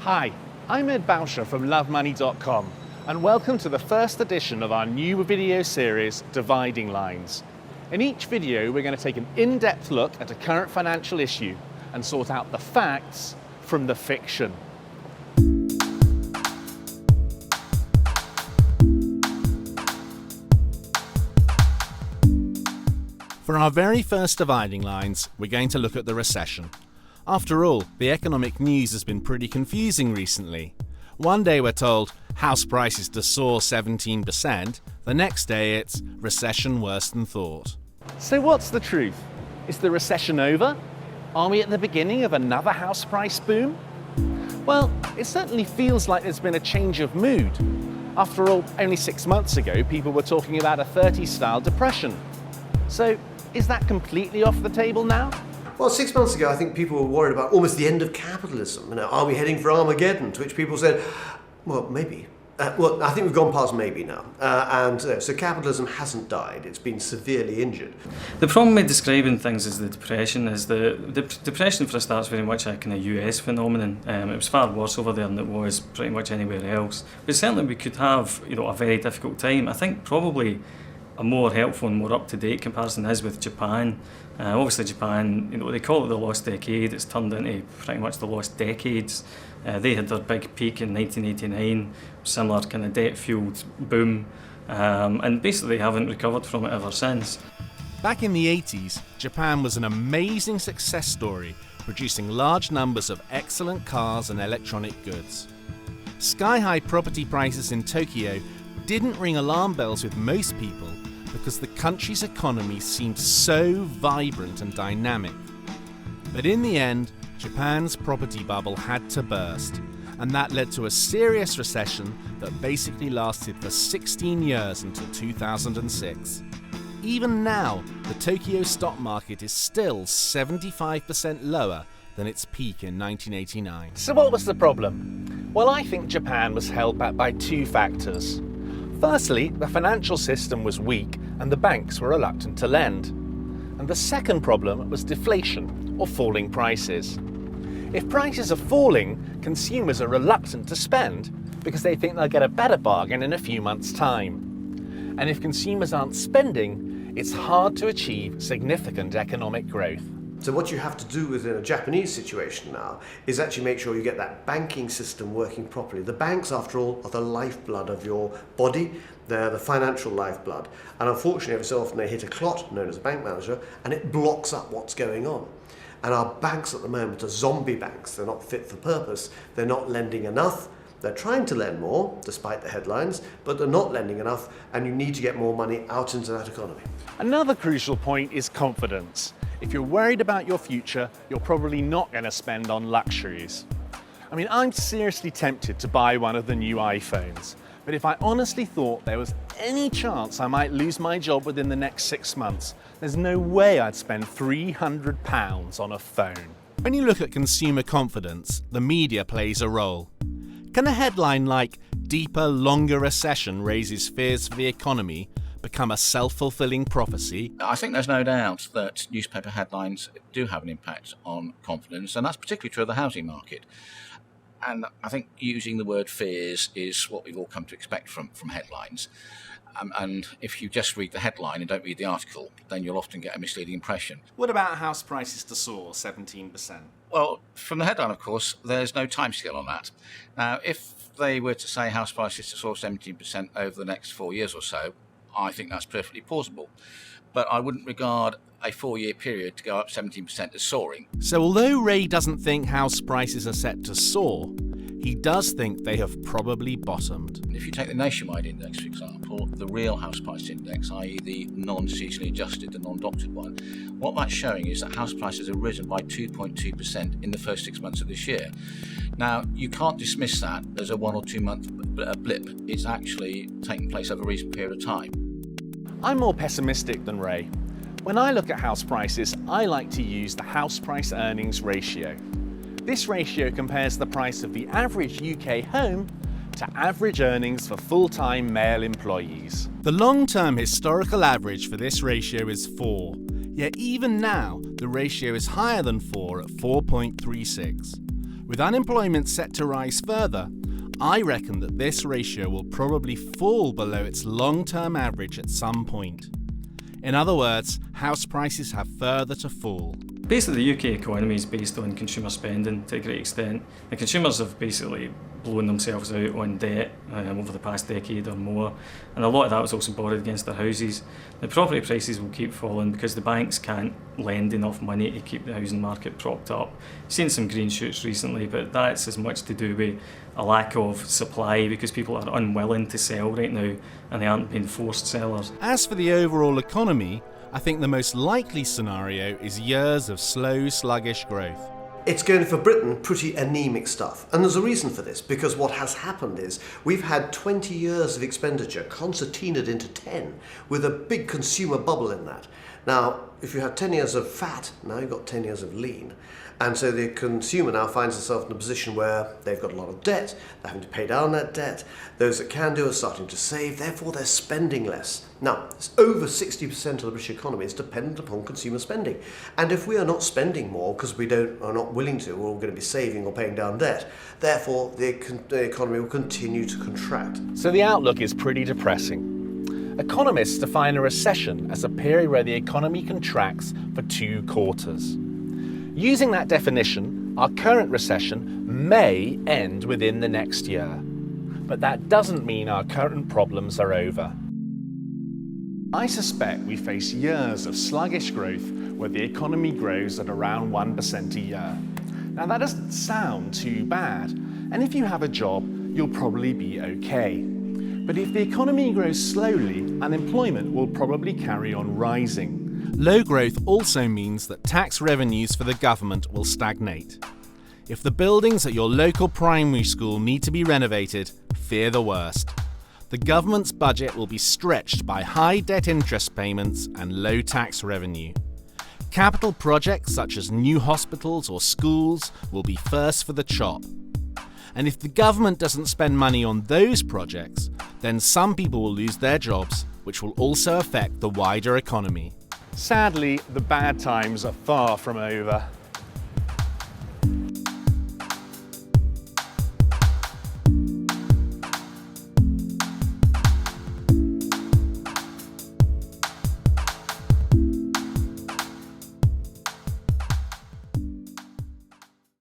Hi, I'm Bowsher from lovemoney.com and welcome to the first edition of our new video series, Dividing Lines. In each video, we're going to take an in-depth look at a current financial issue and sort out the facts from the fiction. For our very first Dividing Lines, we're going to look at the recession. After all, the economic news has been pretty confusing recently. One day we're told house prices to soar 17%, the next day it's recession worse than thought. So what's the truth? Is the recession over? Are we at the beginning of another house price boom? Well, it certainly feels like there's been a change of mood. After all, only 6 months ago people were talking about a 30s-style depression. So is that completely off the table now? Well, 6 months ago, I think people were worried about almost the end of capitalism. Are we heading for Armageddon? To which people said, well, maybe. Well, I think we've gone past maybe now. So capitalism hasn't died. It's been severely injured. The problem with describing things as the Depression is the Depression, for a start, is very much a kind of US phenomenon. It was far worse over there than it was pretty much anywhere else. But certainly we could have, a very difficult time. I think probably a more helpful and more up-to-date comparison is with Japan. Obviously Japan, they call it the lost decade. It's turned into pretty much the lost decades. They had their big peak in 1989, similar kind of debt-fueled boom, and basically haven't recovered from it ever since. Back in the 80s, Japan was an amazing success story, producing large numbers of excellent cars and electronic goods. Sky-high property prices in Tokyo didn't ring alarm bells with most people because the country's economy seemed so vibrant and dynamic. But in the end, Japan's property bubble had to burst, and that led to a serious recession that basically lasted for 16 years until 2006. Even now, the Tokyo stock market is still 75% lower than its peak in 1989. So what was the problem? Well, I think Japan was held back by two factors. Firstly, the financial system was weak and the banks were reluctant to lend. And the second problem was deflation, or falling prices. If prices are falling, consumers are reluctant to spend because they think they'll get a better bargain in a few months' time. And if consumers aren't spending, it's hard to achieve significant economic growth. So what you have to do within a Japanese situation now is actually make sure you get that banking system working properly. The banks, after all, are the lifeblood of your body. They're the financial lifeblood. And unfortunately, every so often they hit a clot, known as a bank manager, and it blocks up what's going on. And our banks at the moment are zombie banks. They're not fit for purpose. They're not lending enough. They're trying to lend more, despite the headlines, but they're not lending enough, and you need to get more money out into that economy. Another crucial point is confidence. If you're worried about your future, you're probably not going to spend on luxuries. I mean, I'm seriously tempted to buy one of the new iPhones, but if I honestly thought there was any chance I might lose my job within the next 6 months, there's no way I'd spend £300 on a phone. When you look at consumer confidence, the media plays a role. Can a headline like "Deeper, Longer Recession Raises Fears for the Economy" become a self-fulfilling prophecy? I think there's no doubt that newspaper headlines do have an impact on confidence, and that's particularly true of the housing market. And I think using the word fears is what we've all come to expect from headlines. And if you just read the headline and don't read the article, then you'll often get a misleading impression. What about house prices to soar 17%? Well, from the headline, of course, there's no timescale on that. Now, if they were to say house prices to soar 17% over the next 4 years or so, I think that's perfectly plausible. But I wouldn't regard a 4-year period to go up 17% as soaring. So although Ray doesn't think house prices are set to soar, he does think they have probably bottomed. If you take the nationwide index, for example, the real house price index, i.e. the non-seasonally adjusted, the non-doctored one, what that's showing is that house prices have risen by 2.2% in the first 6 months of this year. Now, you can't dismiss that as a 1 or 2 month blip. It's actually taking place over a reasonable period of time. I'm more pessimistic than Ray. When I look at house prices, I like to use the house price earnings ratio. This ratio compares the price of the average UK home to average earnings for full-time male employees. The long-term historical average for this ratio is 4, yet even now the ratio is higher than 4 at 4.36. With unemployment set to rise further, I reckon that this ratio will probably fall below its long-term average at some point. In other words, house prices have further to fall. Basically, the UK economy is based on consumer spending to a great extent. The consumers have basically blown themselves out on debt over the past decade or more, and a lot of that was also borrowed against their houses. The property prices will keep falling because the banks can't lend enough money to keep the housing market propped up. Seen some green shoots recently, but that's as much to do with a lack of supply because people are unwilling to sell right now and they aren't being forced sellers. As for the overall economy, I think the most likely scenario is years of slow, sluggish growth. It's going for Britain pretty anemic stuff. And there's a reason for this, because what has happened is we've had 20 years of expenditure concertinaed into 10 with a big consumer bubble in that. Now, if you have 10 years of fat, now you've got 10 years of lean. And so the consumer now finds itself in a position where they've got a lot of debt, they're having to pay down that debt, those that can do are starting to save, therefore they're spending less. Now, over 60% of the British economy is dependent upon consumer spending. And if we are not spending more because we are not willing to, or we're going to be saving or paying down debt, therefore the economy will continue to contract. So the outlook is pretty depressing. Economists define a recession as a period where the economy contracts for 2 quarters. Using that definition, our current recession may end within the next year. But that doesn't mean our current problems are over. I suspect we face years of sluggish growth where the economy grows at around 1% a year. Now that doesn't sound too bad, and if you have a job, you'll probably be okay. But if the economy grows slowly, unemployment will probably carry on rising. Low growth also means that tax revenues for the government will stagnate. If the buildings at your local primary school need to be renovated, fear the worst. The government's budget will be stretched by high debt interest payments and low tax revenue. Capital projects such as new hospitals or schools will be first for the chop. And if the government doesn't spend money on those projects, then some people will lose their jobs, which will also affect the wider economy. Sadly, the bad times are far from over.